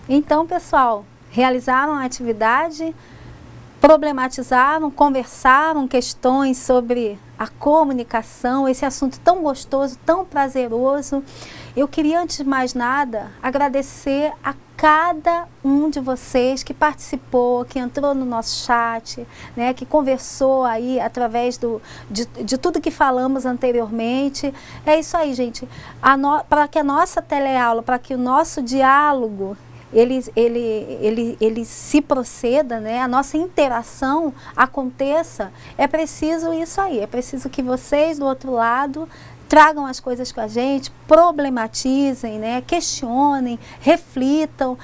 Então, pessoal, realizaram a atividade, problematizaram, conversaram questões sobre a comunicação, esse assunto tão gostoso, tão prazeroso. Eu queria, antes de mais nada, agradecer a cada um de vocês que participou, que entrou no nosso chat, né, que conversou aí através de tudo que falamos anteriormente. É isso aí, gente. Para que a nossa teleaula, para que o nosso diálogo ele se proceda, né? A nossa interação aconteça, é preciso isso aí, é preciso que vocês do outro lado tragam as coisas com a gente, problematizem, né? Questionem, reflitam.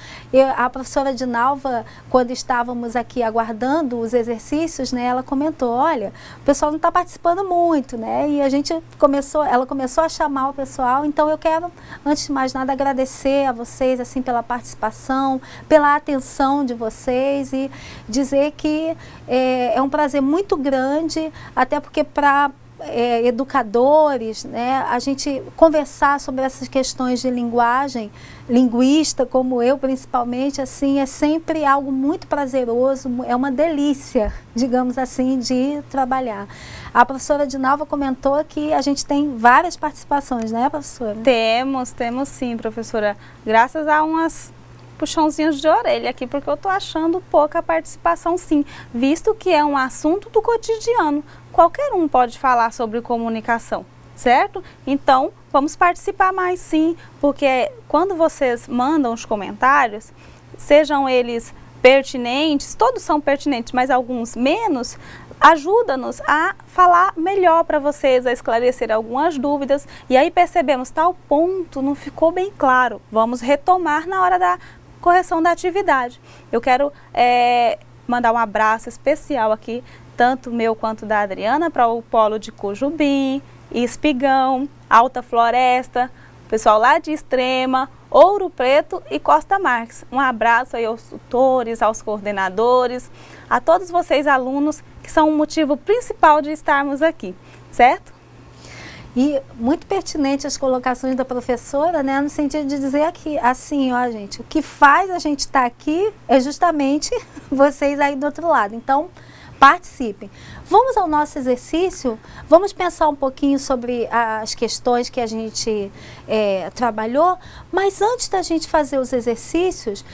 A professora Dinalva, quando estávamos aqui aguardando os exercícios, né, ela comentou, olha, o pessoal não está participando muito, né? E ela começou a chamar o pessoal. Então eu quero, antes de mais nada, agradecer a vocês assim pela participação, pela atenção de vocês e dizer que é um prazer muito grande, até porque para educadores, né, a gente conversar sobre essas questões de linguagem, linguista como eu principalmente, assim, é sempre algo muito prazeroso, é uma delícia, digamos assim, de trabalhar. A professora Dinalva comentou que a gente tem várias participações, né, professora? Temos sim, professora, graças a umas puxãozinhos de orelha aqui, porque eu tô achando pouca participação sim, visto que é um assunto do cotidiano. Qualquer um pode falar sobre comunicação, certo? Então, vamos participar mais sim, porque quando vocês mandam os comentários, sejam eles pertinentes, todos são pertinentes, mas alguns menos, ajuda-nos a falar melhor para vocês, a esclarecer algumas dúvidas, e aí percebemos, tal ponto não ficou bem claro, vamos retomar na hora da correção da atividade. Eu quero mandar um abraço especial aqui, tanto meu quanto da Adriana, para o polo de Cujubim, Espigão, Alta Floresta, pessoal lá de Extrema, Ouro Preto e Costa Marques. Um abraço aí aos tutores, aos coordenadores, a todos vocês alunos, que são o motivo principal de estarmos aqui, certo? E muito pertinente as colocações da professora, né, no sentido de dizer aqui, assim, ó, gente, o que faz a gente estar aqui é justamente vocês aí do outro lado. Então, participem. Vamos ao nosso exercício, vamos pensar um pouquinho sobre as questões que a gente trabalhou, mas antes da gente fazer os exercícios,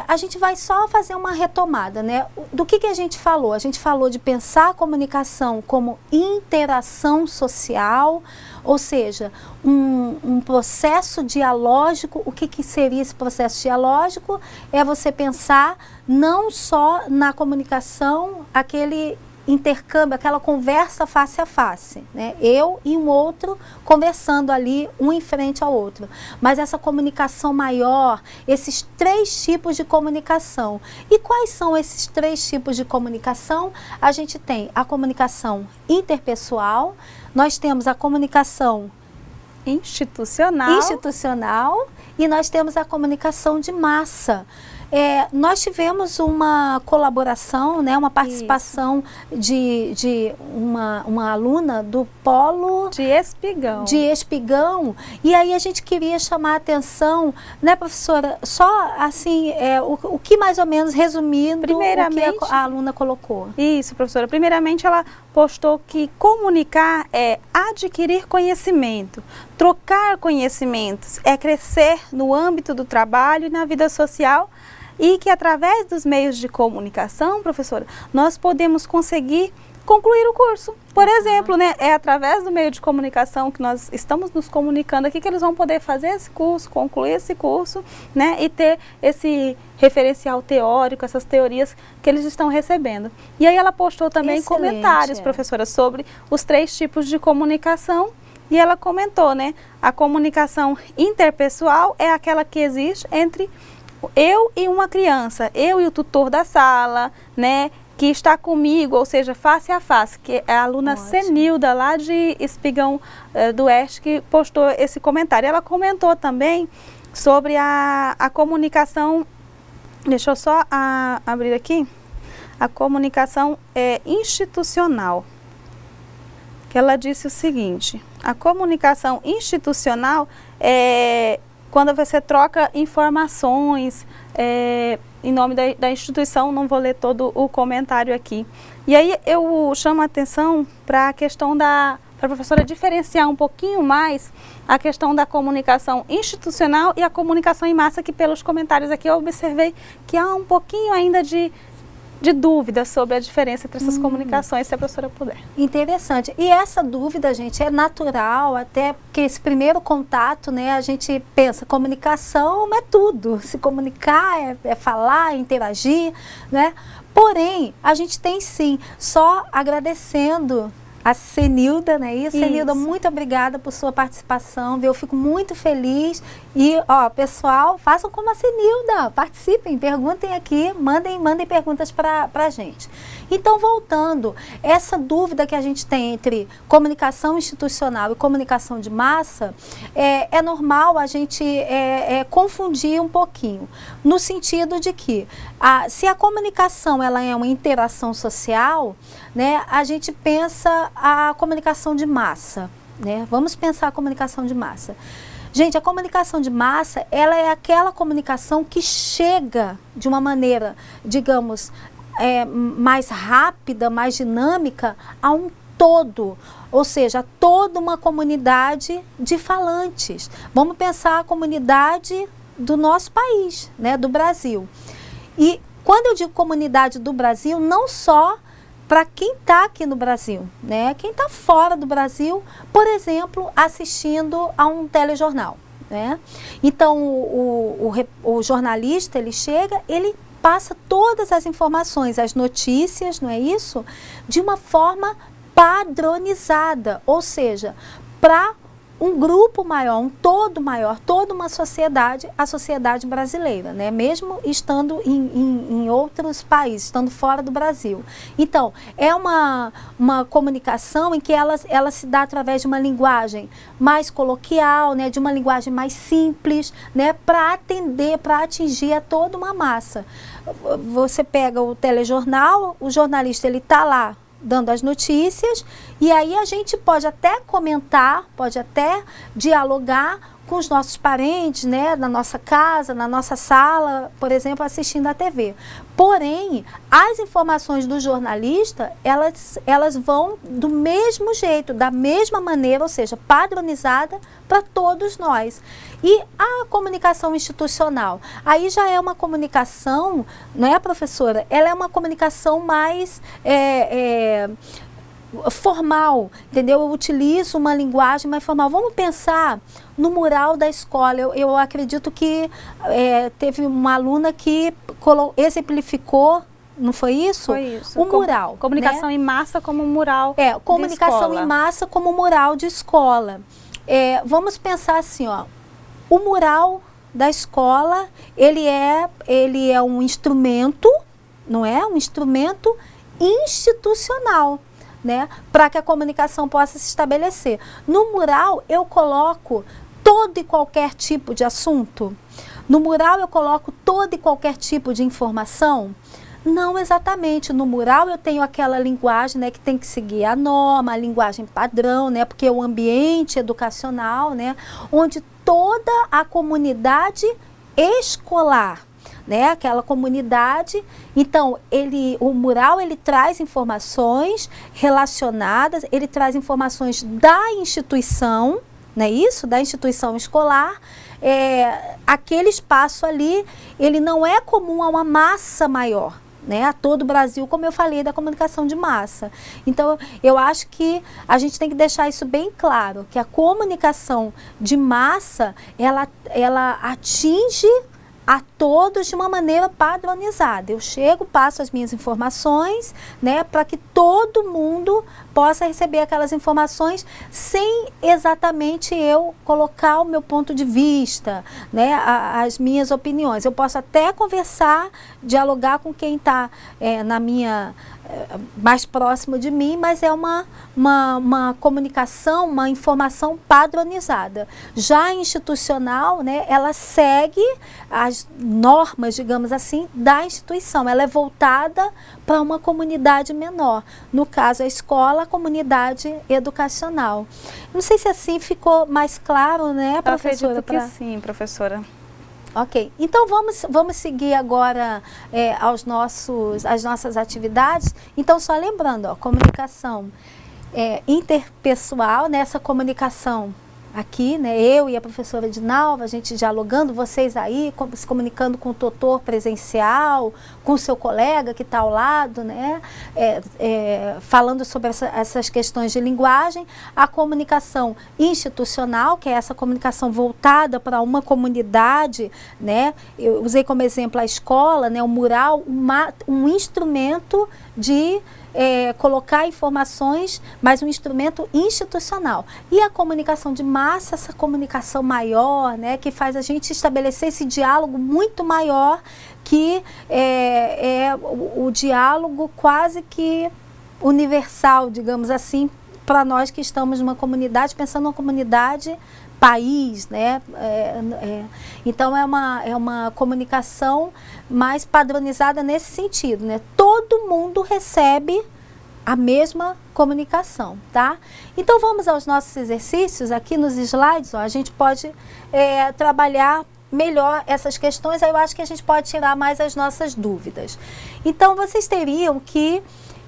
a gente vai só fazer uma retomada, né? Do que a gente falou? A gente falou de pensar a comunicação como interação social, ou seja, um processo dialógico. O que seria esse processo dialógico? É você pensar não só na comunicação, aquele intercâmbio, aquela conversa face a face, né? Eu e um outro conversando ali, um em frente ao outro. Mas essa comunicação maior, esses 3 tipos de comunicação. E quais são esses 3 tipos de comunicação? A gente tem a comunicação interpessoal, nós temos a comunicação institucional e nós temos a comunicação de massa. Nós tivemos uma colaboração, né, uma participação de uma aluna do polo de Espigão, e aí a gente queria chamar a atenção, né, professora, só assim, o que mais ou menos resumindo o que a aluna colocou. Isso, professora. Primeiramente ela postou que comunicar é adquirir conhecimento, trocar conhecimentos, é crescer no âmbito do trabalho e na vida social, e que através dos meios de comunicação, professora, nós podemos conseguir concluir o curso. Por exemplo, né, é através do meio de comunicação que nós estamos nos comunicando aqui que eles vão poder fazer esse curso, concluir esse curso, né, e ter esse referencial teórico, essas teorias que eles estão recebendo. E aí ela postou também comentários, professora, sobre os 3 tipos de comunicação. E ela comentou, né, a comunicação interpessoal é aquela que existe entre eu e uma criança, eu e o tutor da sala, né, que está comigo, ou seja, face a face, que é a aluna Senilda, lá de Espigão do Oeste, que postou esse comentário. Ela comentou também sobre a comunicação, deixa eu só abrir aqui, a comunicação institucional, que ela disse o seguinte: a comunicação institucional quando você troca informações em nome da instituição, não vou ler todo o comentário aqui. E aí eu chamo a atenção para a questão para a professora diferenciar um pouquinho mais a questão da comunicação institucional e a comunicação em massa, que pelos comentários aqui eu observei que há um pouquinho ainda de dúvida sobre a diferença entre essas comunicações, se a professora puder. Interessante. E essa dúvida, gente, é natural, até porque esse primeiro contato, né, a gente pensa, comunicação é tudo. Se comunicar é falar, é interagir, né? Porém, a gente tem sim, só agradecendo a Cenilda, né? Isso, Cenilda, muito obrigada por sua participação, viu? Eu fico muito feliz. E, ó, pessoal, façam como a Cenilda, participem, perguntem aqui, mandem perguntas para a gente. Então, voltando, essa dúvida que a gente tem entre comunicação institucional e comunicação de massa, é normal a gente confundir um pouquinho, no sentido de que, se a comunicação ela é uma interação social, né, a gente pensa a comunicação de massa, né? Vamos pensar a comunicação de massa. Gente, a comunicação de massa, ela é aquela comunicação que chega de uma maneira, digamos, mais rápida, mais dinâmica a um todo, ou seja, a toda uma comunidade de falantes. Vamos pensar a comunidade do nosso país, né, do Brasil. E quando eu digo comunidade do Brasil, não só para quem está aqui no Brasil, né? Quem está fora do Brasil, por exemplo, assistindo a um telejornal, né? Então, o jornalista, ele chega, ele passa todas as informações, as notícias, não é isso? De uma forma padronizada, ou seja, para um grupo maior, um todo maior, toda uma sociedade, a sociedade brasileira, né? Mesmo estando em outros países, estando fora do Brasil. Então, é uma comunicação em que ela se dá através de uma linguagem mais coloquial, né? De uma linguagem mais simples, né? Para atender, para atingir a toda uma massa. Você pega o telejornal, o jornalista ele está lá dando as notícias, e aí a gente pode até comentar, pode até dialogar com os nossos parentes, né, na nossa casa, na nossa sala, por exemplo, assistindo a TV. Porém, as informações do jornalista, elas vão do mesmo jeito, da mesma maneira, ou seja, padronizada para todos nós. E a comunicação institucional, aí já é uma comunicação, não é, professora? Ela é uma comunicação mais formal, entendeu? Eu utilizo uma linguagem mais formal. Vamos pensar no mural da escola. Eu acredito que teve uma aluna que exemplificou, não foi isso? Foi isso. O mural. Comunicação, né? Em massa como mural de escola. Comunicação em massa como mural de escola. Vamos pensar assim, ó. O mural da escola, ele é um instrumento, não é? Um instrumento institucional, né? Para que a comunicação possa se estabelecer. No mural, eu coloco todo e qualquer tipo de assunto. No mural, eu coloco todo e qualquer tipo de informação. Não exatamente. No mural eu tenho aquela linguagem, né, que tem que seguir a norma, a linguagem padrão, né, porque é o ambiente educacional, né, onde toda a comunidade escolar, né, aquela comunidade, então o mural ele traz informações relacionadas, ele traz informações da instituição, não é isso? Da instituição escolar. Aquele espaço ali, ele não é comum a uma massa maior, né, a todo o Brasil, como eu falei, da comunicação de massa. Então, eu acho que a gente tem que deixar isso bem claro, que a comunicação de massa, ela atinge a todos de uma maneira padronizada. Eu chego, passo as minhas informações, né, para que todo mundo possa receber aquelas informações sem exatamente eu colocar o meu ponto de vista, né, as minhas opiniões. Eu posso até conversar, dialogar com quem está na minha mais próximo de mim, mas é uma comunicação, uma informação padronizada. Já a institucional, né, ela segue as normas, digamos assim, da instituição. Ela é voltada para uma comunidade menor. No caso, a escola, a comunidade educacional. Não sei se assim ficou mais claro, né, professora? Eu acredito que sim, professora. Ok, então vamos seguir agora às nossas atividades. Então, só lembrando, ó, comunicação interpessoal, né, essa comunicação aqui, né, eu e a professora Edinalva, a gente dialogando, vocês aí, se comunicando com o tutor presencial, com o seu colega que está ao lado, né, falando sobre essas questões de linguagem, a comunicação institucional, que é essa comunicação voltada para uma comunidade, né, eu usei como exemplo a escola, né, o mural, um instrumento de colocar informações, mas um instrumento institucional. E a comunicação de massa, essa comunicação maior, né, que faz a gente estabelecer esse diálogo muito maior, que é o diálogo quase que universal, digamos assim, para nós que estamos numa comunidade, pensando numa comunidade país, né? Então é uma comunicação mais padronizada nesse sentido, né? Todo mundo recebe a mesma comunicação, tá? Então vamos aos nossos exercícios aqui nos slides, ó, a gente pode trabalhar melhor essas questões, aí eu acho que a gente pode tirar mais as nossas dúvidas. Então vocês teriam que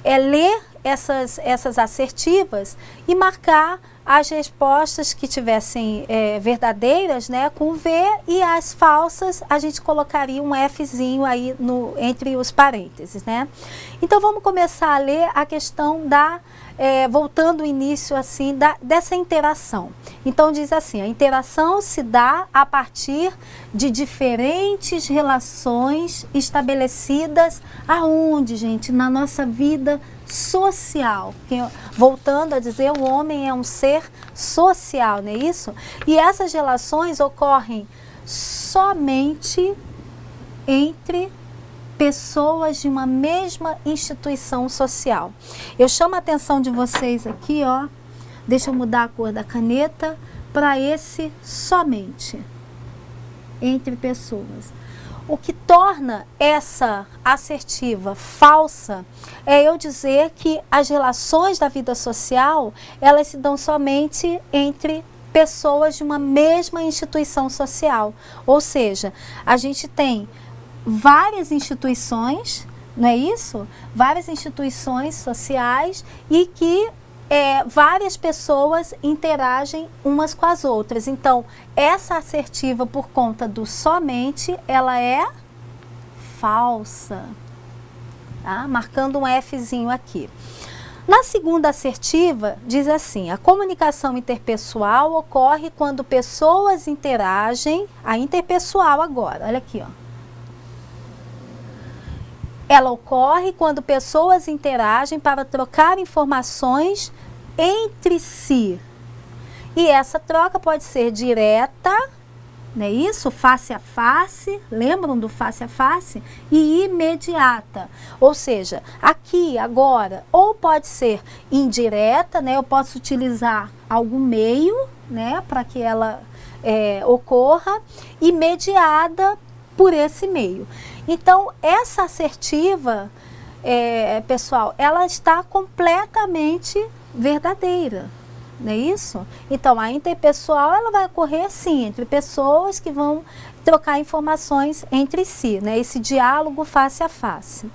ler essas assertivas e marcar as respostas que tivessem verdadeiras, né, com V, e as falsas a gente colocaria um Fzinho aí entre os parênteses, né? Então vamos começar a ler a questão voltando ao início assim, dessa interação. Então diz assim, a interação se dá a partir de diferentes relações estabelecidas aonde, gente? Na nossa vida social. Voltando a dizer, o homem é um ser social, não é isso? E essas relações ocorrem somente entre pessoas de uma mesma instituição social. Eu chamo a atenção de vocês aqui, ó, deixa eu mudar a cor da caneta, para esse somente, entre pessoas. O que torna essa assertiva falsa é eu dizer que as relações da vida social, elas se dão somente entre pessoas de uma mesma instituição social. Ou seja, a gente tem várias instituições, não é isso? Várias instituições sociais e que várias pessoas interagem umas com as outras. Então, essa assertiva, por conta do somente, ela é falsa. Tá? Marcando um Fzinho aqui. Na segunda assertiva, diz assim, a comunicação interpessoal ocorre quando pessoas interagem, a interpessoal agora, olha aqui, ó. Ela ocorre quando pessoas interagem para trocar informações entre si. E essa troca pode ser direta, não é isso? Face a face, lembram do face a face? E imediata. Ou seja, aqui, agora, ou pode ser indireta, né? Eu posso utilizar algum meio, né? Para que ela ocorra, e mediada por esse meio. Então, essa assertiva, pessoal, ela está completamente verdadeira, não é isso? Então, a interpessoal, ela vai ocorrer, sim, entre pessoas que vão trocar informações entre si, né? Esse diálogo face a face.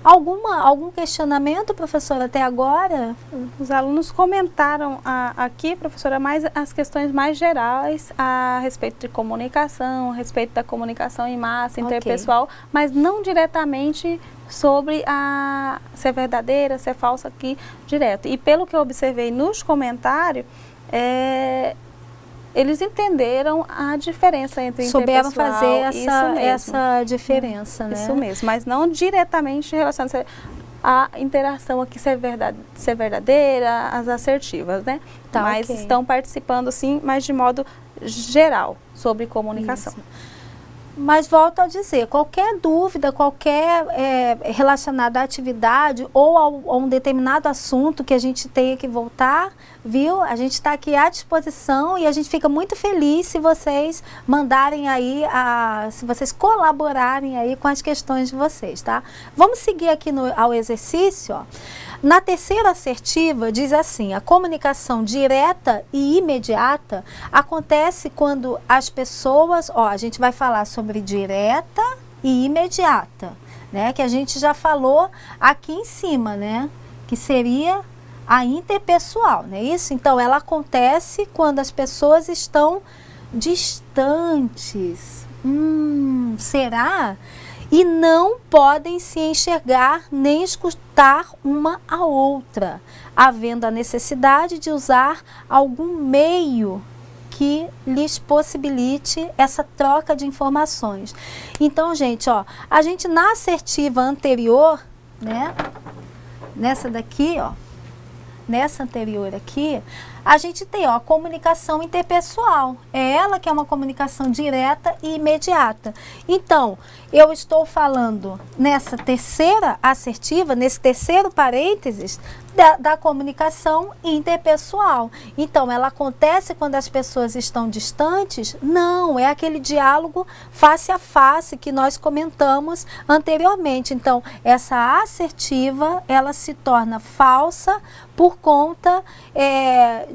Algum questionamento, professora, até agora? Os alunos comentaram aqui, professora, mais as questões mais gerais a respeito de comunicação, a respeito da comunicação em massa, interpessoal, mas não diretamente sobre se é verdadeira, se é falsa aqui, direto. E pelo que eu observei nos comentários, eles entenderam a diferença entre souberam interpessoal, fazer essa diferença, né? Isso mesmo, mas não diretamente relacionado à interação aqui ser verdadeira, as assertivas, né? Tá, mas estão participando, sim, mas de modo geral, sobre comunicação. Isso. Mas volto a dizer, qualquer dúvida, qualquer relacionada à atividade ou a um determinado assunto que a gente tenha que voltar, viu? A gente está aqui à disposição e a gente fica muito feliz se vocês mandarem aí, se vocês colaborarem aí com as questões de vocês, tá? Vamos seguir aqui ao exercício, ó. Na terceira assertiva, diz assim: a comunicação direta e imediata acontece quando as pessoas, ó, a gente vai falar sobre direta e imediata, né? Que a gente já falou aqui em cima, né? Que seria a interpessoal, não é isso? Então, ela acontece quando as pessoas estão distantes. Será? E não podem se enxergar nem escutar uma a outra, havendo a necessidade de usar algum meio que lhes possibilite essa troca de informações. Então, gente, ó, a gente na assertiva anterior, né, nessa daqui, ó, nessa anterior aqui, a gente tem, ó, a comunicação interpessoal. É ela que é uma comunicação direta e imediata. Então, eu estou falando nessa terceira assertiva, nesse terceiro parênteses, da comunicação interpessoal. Então, ela acontece quando as pessoas estão distantes? Não, é aquele diálogo face a face que nós comentamos anteriormente. Então, essa assertiva, ela se torna falsa por conta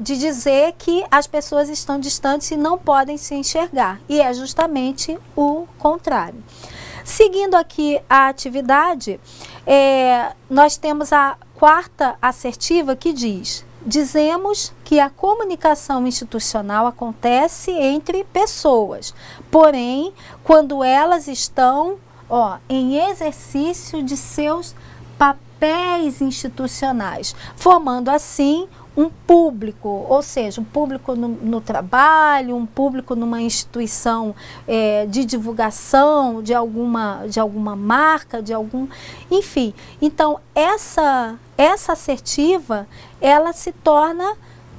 de dizer que as pessoas estão distantes e não podem se enxergar. E é justamente o contrário. Seguindo aqui a atividade, nós temos a quarta assertiva que diz: dizemos que a comunicação institucional acontece entre pessoas, porém, quando elas estão, ó, em exercício de seus papéis institucionais, formando assim um público, ou seja, um público no trabalho, um público numa instituição de divulgação de alguma marca, enfim. Então, essa assertiva, ela se torna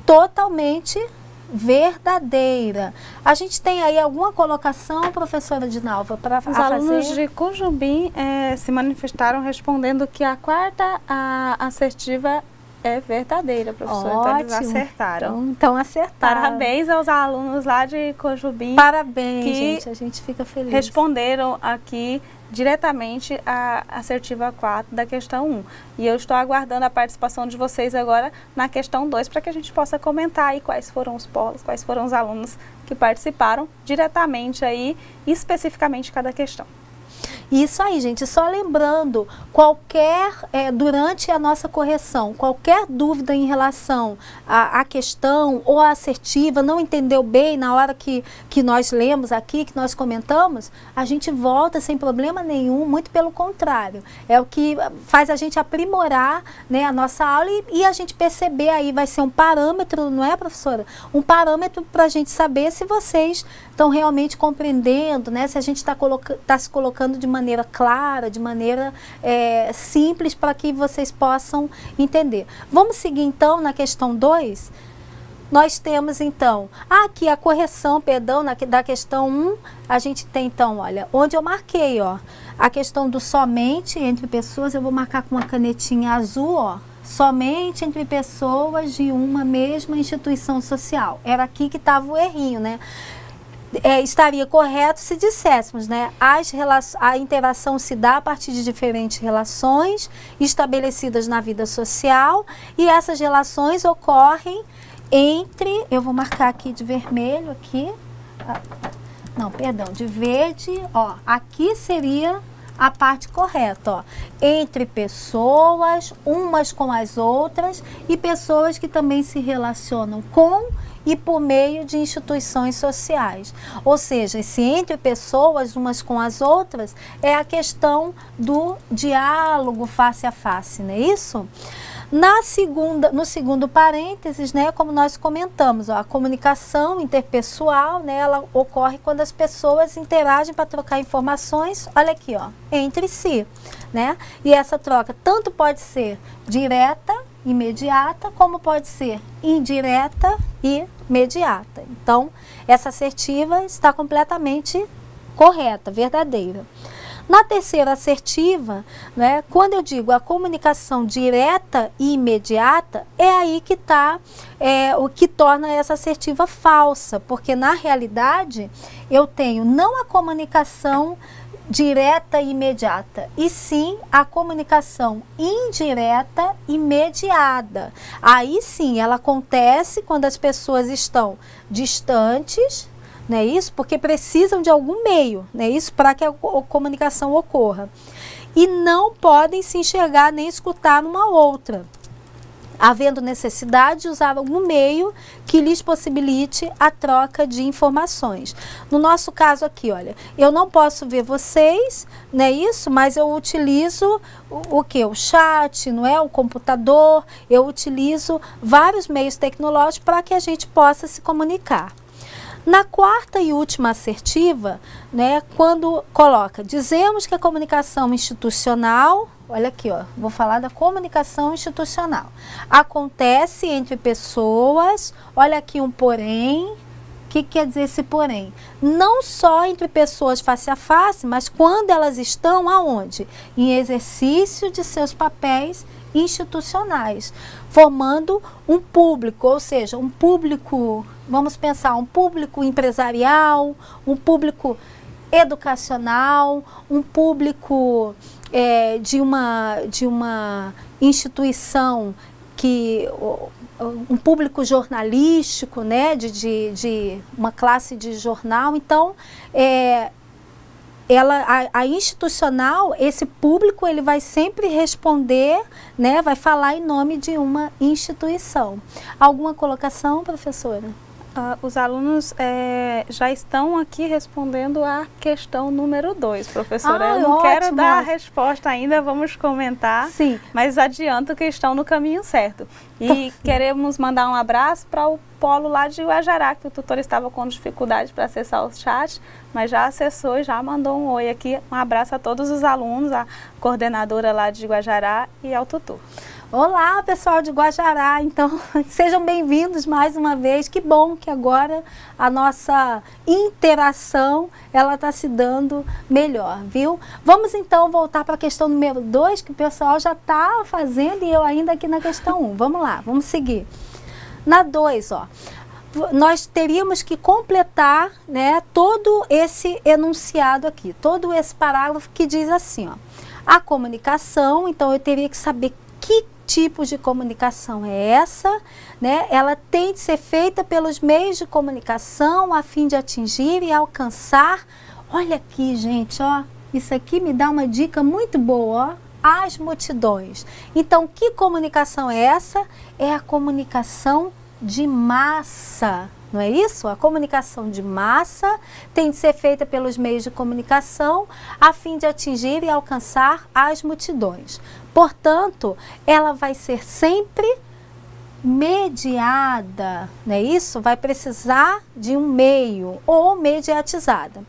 totalmente verdadeira. A gente tem aí alguma colocação, professora Dinalva, para fazer? Os alunos de Cujubim se manifestaram respondendo que a quarta assertiva é verdadeira, professora. Então, eles acertaram. Então acertaram. Parabéns aos alunos lá de Cujubim. Parabéns, gente. A gente fica feliz. Responderam aqui diretamente a assertiva 4 da questão 1. E eu estou aguardando a participação de vocês agora na questão 2 para que a gente possa comentar aí quais foram os polos, quais foram os alunos que participaram diretamente aí, especificamente cada questão. Isso aí, gente. Só lembrando, durante a nossa correção, qualquer dúvida em relação à questão ou à assertiva, não entendeu bem na hora que nós lemos aqui, que nós comentamos, a gente volta sem problema nenhum, muito pelo contrário. É o que faz a gente aprimorar, né, a nossa aula e a gente perceber aí, vai ser um parâmetro, não é, professora? Um parâmetro para a gente saber se vocês estão realmente compreendendo, né, se a gente está se colocando de maneira clara, de maneira simples, para que vocês possam entender. Vamos seguir então na questão 2. Nós temos então, aqui a correção, perdão, da questão 1, a gente tem então, olha, onde eu marquei, ó, a questão do somente entre pessoas, eu vou marcar com uma canetinha azul, ó, somente entre pessoas de uma mesma instituição social. Era aqui que estava o errinho, né? Estaria correto se disséssemos, né? A interação se dá a partir de diferentes relações estabelecidas na vida social e essas relações ocorrem entre, eu vou marcar aqui de vermelho aqui, não, perdão, de verde, ó, aqui seria a parte correta, ó, entre pessoas, umas com as outras e pessoas que também se relacionam com e por meio de instituições sociais. Ou seja, esse entre pessoas, umas com as outras, é a questão do diálogo face a face, não é isso? No segundo parênteses, né, como nós comentamos, ó, a comunicação interpessoal, né, ela ocorre quando as pessoas interagem para trocar informações, olha aqui, ó, entre si, né? E essa troca tanto pode ser direta, imediata, como pode ser indireta e imediata. Então, essa assertiva está completamente correta, verdadeira. Na terceira assertiva, né, quando eu digo a comunicação direta e imediata, é aí que está o que torna essa assertiva falsa, porque na realidade eu tenho não a comunicação direta e imediata, e sim a comunicação indireta e mediada. Aí sim, ela acontece quando as pessoas estão distantes, não é isso? Porque precisam de algum meio, não é isso? Para que a comunicação ocorra. E não podem se enxergar nem escutar uma outra, havendo necessidade de usar algum meio que lhes possibilite a troca de informações. No nosso caso aqui, olha, eu não posso ver vocês, não é isso? Mas eu utilizo o que? O chat, não é? O computador, eu utilizo vários meios tecnológicos para que a gente possa se comunicar. Na quarta e última assertiva, né, quando coloca, dizemos que a comunicação institucional, olha aqui, ó, vou falar da comunicação institucional, acontece entre pessoas, olha aqui um porém. O que quer dizer esse porém? Não só entre pessoas face a face, mas quando elas estão aonde? Em exercício de seus papéis institucionais, formando um público, ou seja, um público, vamos pensar, um público empresarial, um público educacional, um público de uma instituição que um público jornalístico, né, de uma classe de jornal. Então, a institucional, esse público, ele vai sempre responder, né, vai falar em nome de uma instituição. Alguma colocação, professora? Os alunos já estão aqui respondendo a questão número 2, professora. Eu não quero dar a resposta ainda, vamos comentar. Sim. Mas adianto que estão no caminho certo. E queremos mandar um abraço para o polo lá de Guajará, que o tutor estava com dificuldade para acessar o chat, mas já acessou e já mandou um oi aqui. Um abraço a todos os alunos, a coordenadora lá de Guajará e ao tutor. Olá, pessoal de Guajará, então sejam bem-vindos mais uma vez. Que bom que agora a nossa interação ela está se dando melhor, viu? Vamos então voltar para a questão número 2, que o pessoal já está fazendo e eu ainda aqui na questão 1. Vamos lá, vamos seguir. Na 2, ó, nós teríamos que completar, né, todo esse enunciado aqui, todo esse parágrafo que diz assim, ó, a comunicação, então eu teria que saber que tipo de comunicação é essa, né? Ela tem de ser feita pelos meios de comunicação a fim de atingir e alcançar. Olha aqui, gente, ó, isso aqui me dá uma dica muito boa, ó, as multidões. Então, que comunicação é essa? É a comunicação de massa, não é isso? A comunicação de massa tem de ser feita pelos meios de comunicação a fim de atingir e alcançar as multidões. Portanto, ela vai ser sempre mediada, não é isso? Vai precisar de um meio ou mediatizada.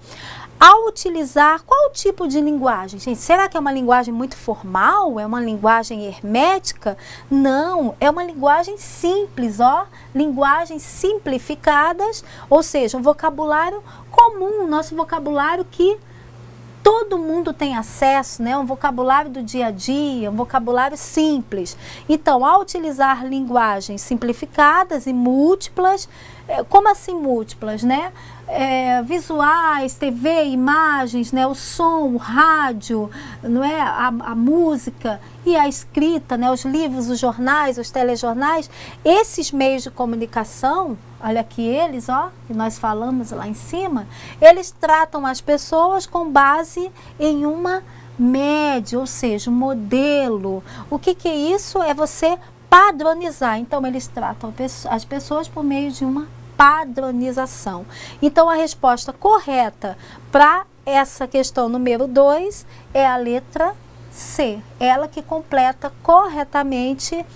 Ao utilizar, qual tipo de linguagem? Gente, será que é uma linguagem muito formal? É uma linguagem hermética? Não, é uma linguagem simples, ó. Linguagens simplificadas, ou seja, um vocabulário comum, nosso vocabulário que todo mundo tem acesso, né? Um vocabulário do dia a dia, um vocabulário simples. Então, ao utilizar linguagens simplificadas e múltiplas, como assim múltiplas, né? Visuais, TV, imagens, né? O som, o rádio, não é? A música e a escrita, né? Os livros, os jornais, os telejornais, esses meios de comunicação, olha aqui eles, ó, que nós falamos lá em cima, eles tratam as pessoas com base em uma média, ou seja, um modelo. O que é isso? É você padronizar. Então, eles tratam as pessoas por meio de uma padronização. Então, a resposta correta para essa questão número 2 é a letra C. Ela que completa corretamente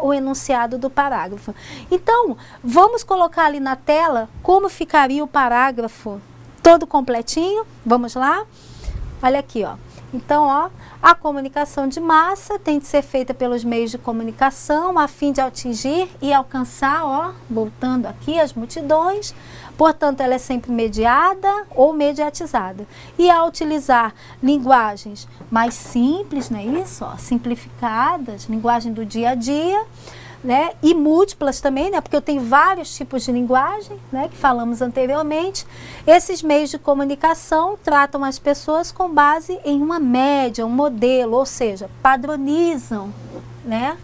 o enunciado do parágrafo. Então, vamos colocar ali na tela como ficaria o parágrafo todo completinho. Vamos lá? Olha aqui, ó. Então, ó, a comunicação de massa tem de ser feita pelos meios de comunicação a fim de atingir e alcançar, ó, voltando aqui, as multidões. Portanto, ela é sempre mediada ou mediatizada. E ao utilizar linguagens mais simples, não é isso? Ó, simplificadas, linguagem do dia a dia, né? E múltiplas também, né? Porque eu tenho vários tipos de linguagem, né? Que falamos anteriormente. Esses meios de comunicação tratam as pessoas com base em uma média, um modelo, ou seja, padronizam, né?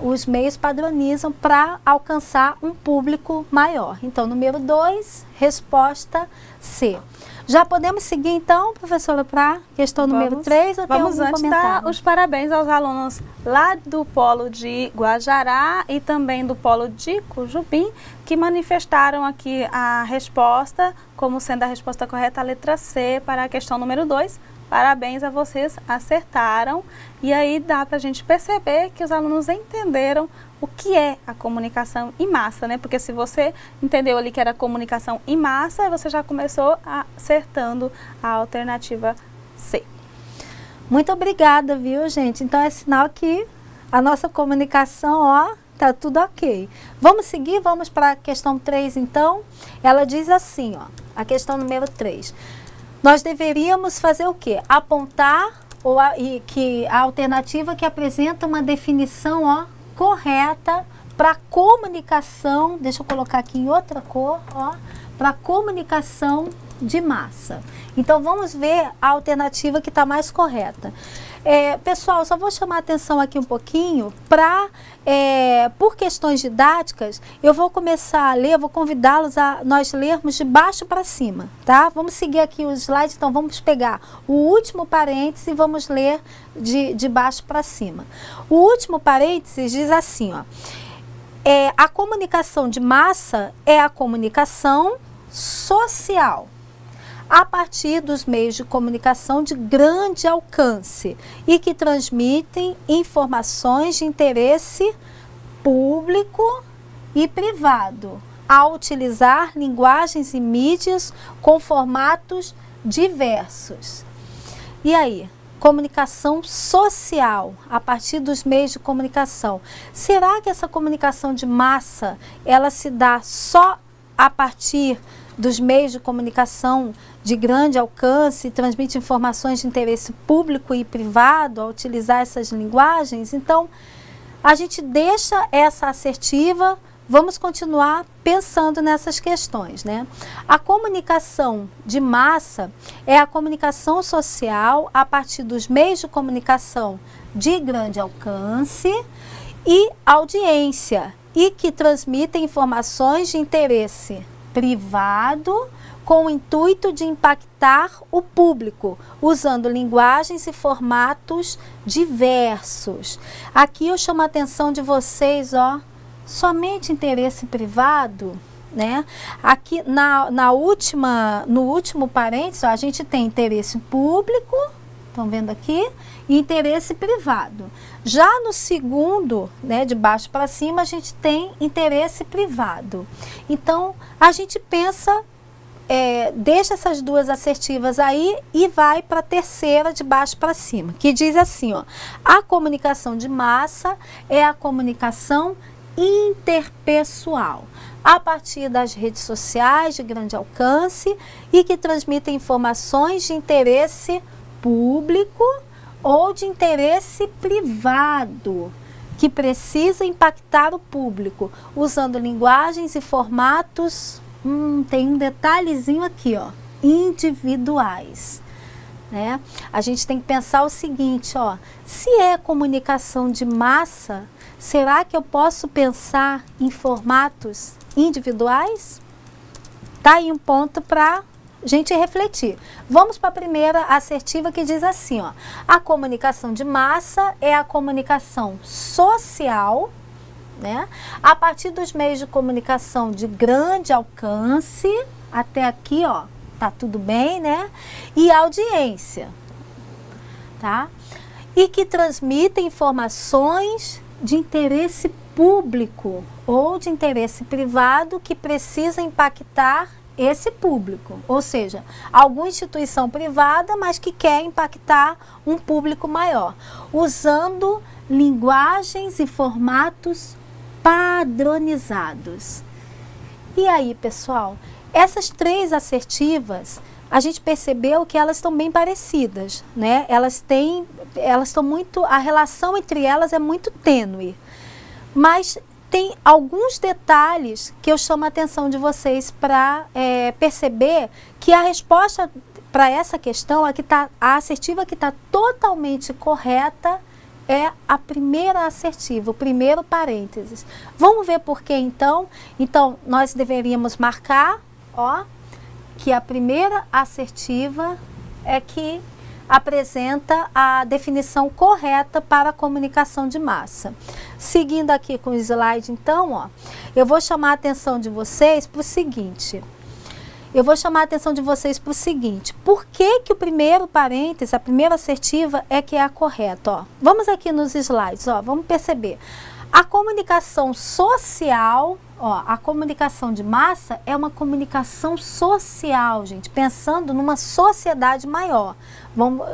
Os meios padronizam para alcançar um público maior. Então, número 2, resposta C. Já podemos seguir, então, professora, para a questão número 3? Vamos antes dar os parabéns aos alunos lá do Polo de Guajará e também do Polo de Cujubim, que manifestaram aqui a resposta, como sendo a resposta correta, a letra C, para a questão número 2. Parabéns a vocês, acertaram. E aí dá para a gente perceber que os alunos entenderam o que é a comunicação em massa, né? Porque se você entendeu ali que era comunicação em massa, você já começou acertando a alternativa C. Muito obrigada, viu, gente? Então é sinal que a nossa comunicação, ó, tá tudo ok. Vamos seguir, vamos para a questão 3, então. Ela diz assim, ó, a questão número 3. Nós deveríamos fazer o quê? Apontar que a alternativa que apresenta uma definição, ó, correta para comunicação, deixa eu colocar aqui em outra cor, ó, para comunicação de massa. Então vamos ver a alternativa que está mais correta. Pessoal, só vou chamar a atenção aqui um pouquinho para, por questões didáticas, eu vou começar a ler, vou convidá-los a nós lermos de baixo para cima, tá? Vamos seguir aqui o slide, então vamos pegar o último parêntese e vamos ler de baixo para cima. O último parêntese diz assim, ó, a comunicação de massa é a comunicação social, a partir dos meios de comunicação de grande alcance e que transmitem informações de interesse público e privado, ao utilizar linguagens e mídias com formatos diversos. E aí? Comunicação social, a partir dos meios de comunicação. Será que essa comunicação de massa, ela se dá só a partir dos meios de comunicação de grande alcance e transmite informações de interesse público e privado ao utilizar essas linguagens? Então, a gente deixa essa assertiva, vamos continuar pensando nessas questões, né? A comunicação de massa é a comunicação social a partir dos meios de comunicação de grande alcance e audiência e que transmitem informações de interesse privado com o intuito de impactar o público, usando linguagens e formatos diversos. Aqui eu chamo a atenção de vocês, ó, somente interesse privado, né? Aqui no último parênteses, ó, a gente tem interesse público, estão vendo aqui, e interesse privado. Já no segundo, né, de baixo para cima, a gente tem interesse privado. Então, a gente pensa, deixa essas duas assertivas aí e vai para a terceira de baixo para cima, que diz assim, ó, a comunicação de massa é a comunicação interpessoal, a partir das redes sociais de grande alcance e que transmitem informações de interesse público ou de interesse privado, que precisa impactar o público, usando linguagens e formatos, tem um detalhezinho aqui, ó, individuais, né? A gente tem que pensar o seguinte, ó, se é comunicação de massa, será que eu posso pensar em formatos individuais? Tá aí um ponto para gente refletir. Vamos para a primeira assertiva que diz assim, ó, a comunicação de massa é a comunicação social, né, a partir dos meios de comunicação de grande alcance, até aqui, ó, tá tudo bem, né, e audiência, tá, e que transmitem informações de interesse público ou de interesse privado que precisa impactar esse público, ou seja, alguma instituição privada, mas que quer impactar um público maior, usando linguagens e formatos padronizados. E aí, pessoal, essas 3 assertivas, a gente percebeu que elas estão bem parecidas, né? Elas estão muito, a relação entre elas é muito tênue, mas tem alguns detalhes que eu chamo a atenção de vocês para perceber que a resposta para essa questão, a assertiva que está totalmente correta é a primeira assertiva, o primeiro parênteses. Vamos ver por que então? Então, nós deveríamos marcar, ó, que a primeira assertiva é que apresenta a definição correta para a comunicação de massa. Seguindo aqui com o slide, então, ó, eu vou chamar a atenção de vocês para o seguinte. Por que que o primeiro parêntese, a primeira assertiva é que é a correta? Ó? Vamos aqui nos slides, ó, vamos perceber. A comunicação social, ó, a comunicação de massa é uma comunicação social, gente, pensando numa sociedade maior.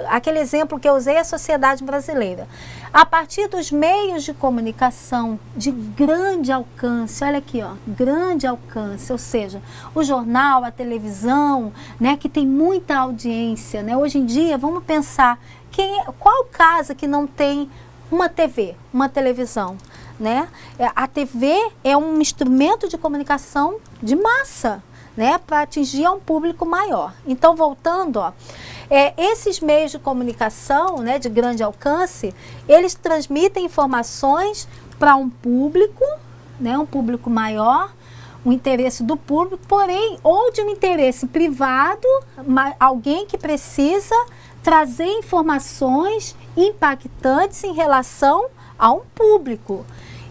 Aquele exemplo que eu usei é a sociedade brasileira. A partir dos meios de comunicação de grande alcance, olha aqui, ó, grande alcance, ou seja, o jornal, a televisão, né, que tem muita audiência, né? Hoje em dia, vamos pensar, qual casa que não tem uma TV, uma televisão? Né? A TV é um instrumento de comunicação de massa, né? Para atingir um público maior. Então, voltando, ó, esses meios de comunicação, né, de grande alcance, eles transmitem informações para um público, né, um público maior, o interesse do público, porém, ou de um interesse privado, alguém que precisa trazer informações impactantes em relação a um público.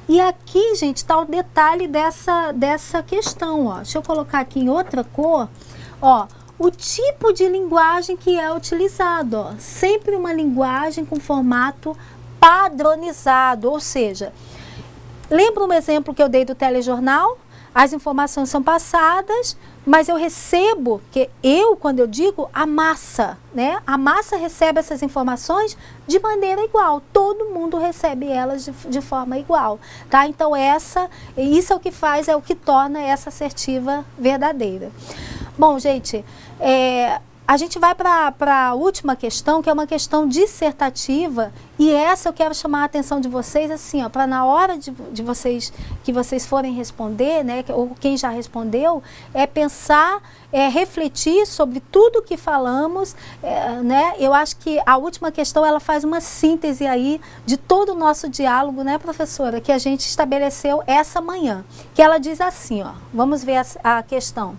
E aqui, gente, está o detalhe dessa questão, ó. Deixa eu colocar aqui em outra cor, ó, o tipo de linguagem que é utilizado, ó. Sempre uma linguagem com formato padronizado, ou seja, lembra um exemplo que eu dei do telejornal? As informações são passadas, mas eu recebo, quando eu digo a massa, né? A massa recebe essas informações de maneira igual. Todo mundo recebe elas de forma igual, tá? Então isso é o que faz, é o que torna essa assertiva verdadeira. Bom, gente, a gente vai para a última questão, que é uma questão dissertativa, e essa eu quero chamar a atenção de vocês, assim, ó, para na hora que vocês forem responder, né, ou quem já respondeu, pensar, refletir sobre tudo que falamos, né? Eu acho que a última questão, ela faz uma síntese aí de todo o nosso diálogo, né, professora, que a gente estabeleceu essa manhã, que ela diz assim, ó, vamos ver a questão.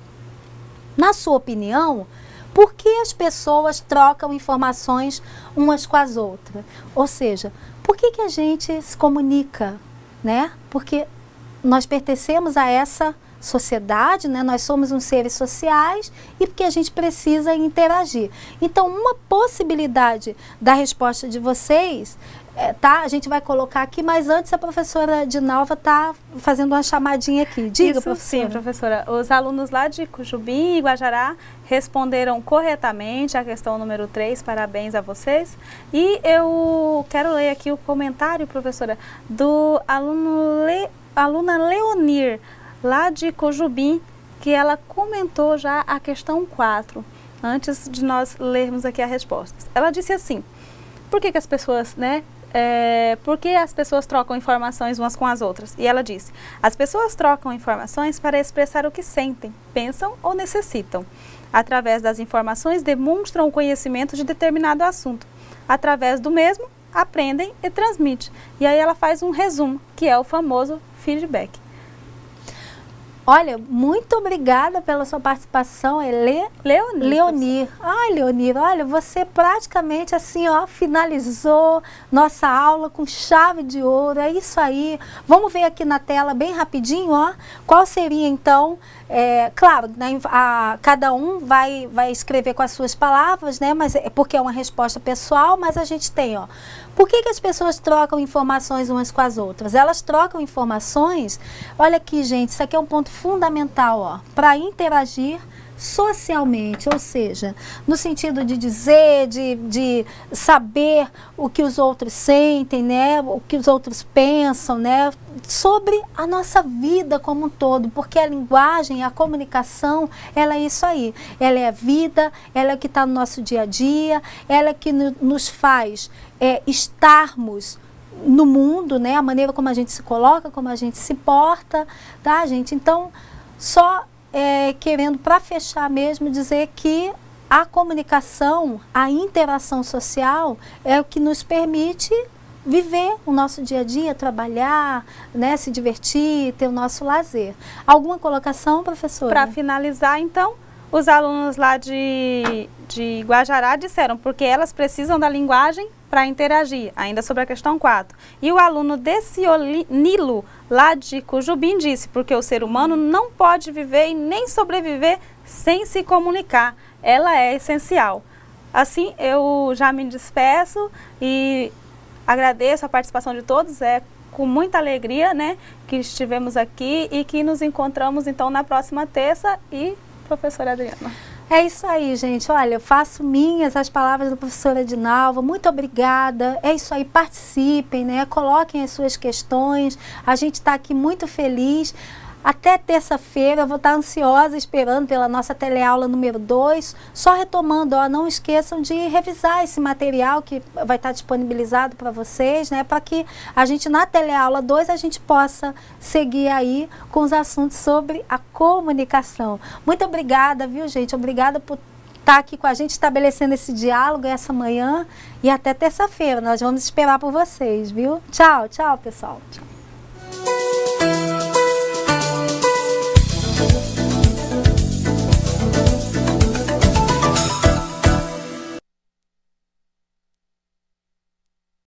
Na sua opinião, por que as pessoas trocam informações umas com as outras? Ou seja, por que a gente se comunica, né? Porque nós pertencemos a essa sociedade, né? Nós somos uns seres sociais e porque a gente precisa interagir. Então, uma possibilidade da resposta de vocês, tá? A gente vai colocar aqui, mas antes a professora Dinalva está fazendo uma chamadinha aqui. Diga, professora. Sim, professora. Os alunos lá de Cujubim e Guajará responderam corretamente a questão número 3, parabéns a vocês. E eu quero ler aqui o comentário, professora, do aluna Leonir, lá de Cujubim, que ela comentou já a questão 4, antes de nós lermos aqui a resposta. Ela disse assim, por que as pessoas, né, por que as pessoas trocam informações umas com as outras? E ela disse, as pessoas trocam informações para expressar o que sentem, pensam ou necessitam. Através das informações demonstram o conhecimento de determinado assunto. Através do mesmo, aprendem e transmitem. E aí ela faz um resumo, que é o famoso feedback. Olha, muito obrigada pela sua participação, Leonir. Ai, Leonir, olha, você praticamente assim, ó, finalizou nossa aula com chave de ouro, é isso aí. Vamos ver aqui na tela bem rapidinho, ó, qual seria então, claro, né, cada um vai escrever com as suas palavras, né, mas porque é uma resposta pessoal, mas a gente tem, ó, por que as pessoas trocam informações umas com as outras? Elas trocam informações, olha aqui, gente, isso aqui é um ponto fundamental, ó, para interagir, socialmente, ou seja, no sentido de dizer, de saber o que os outros sentem, né, o que os outros pensam, né, sobre a nossa vida como um todo, porque a linguagem, a comunicação, ela é isso aí, ela é a vida, ela é o que está no nosso dia a dia, ela é que nos faz estarmos no mundo, né, a maneira como a gente se coloca, como a gente se porta, tá, gente? Então, só querendo, para fechar mesmo, dizer que a comunicação, a interação social é o que nos permite viver o nosso dia a dia, trabalhar, né, se divertir, ter o nosso lazer. Alguma colocação, professora? Para finalizar, então, os alunos lá de Guajará disseram, porque elas precisam da linguagem para interagir, ainda sobre a questão 4. E o aluno Nilo, lá de Cujubim, disse, porque o ser humano não pode viver e nem sobreviver sem se comunicar. Ela é essencial. Assim, eu já me despeço e agradeço a participação de todos, com muita alegria, né, que estivemos aqui e que nos encontramos, então, na próxima terça. E professora Adriana. É isso aí, gente. Olha, eu faço minhas as palavras da professora Edinalva. Muito obrigada. É isso aí, participem, né? Coloquem as suas questões. A gente está aqui muito feliz. Até terça-feira, eu vou estar ansiosa esperando pela nossa teleaula número 2. Só retomando, ó, não esqueçam de revisar esse material que vai estar disponibilizado para vocês, né? Para que a gente, na teleaula 2, a gente possa seguir aí com os assuntos sobre a comunicação. Muito obrigada, viu, gente? Obrigada por estar aqui com a gente, estabelecendo esse diálogo essa manhã. E até terça-feira, nós vamos esperar por vocês, viu? Tchau, tchau, pessoal. Tchau.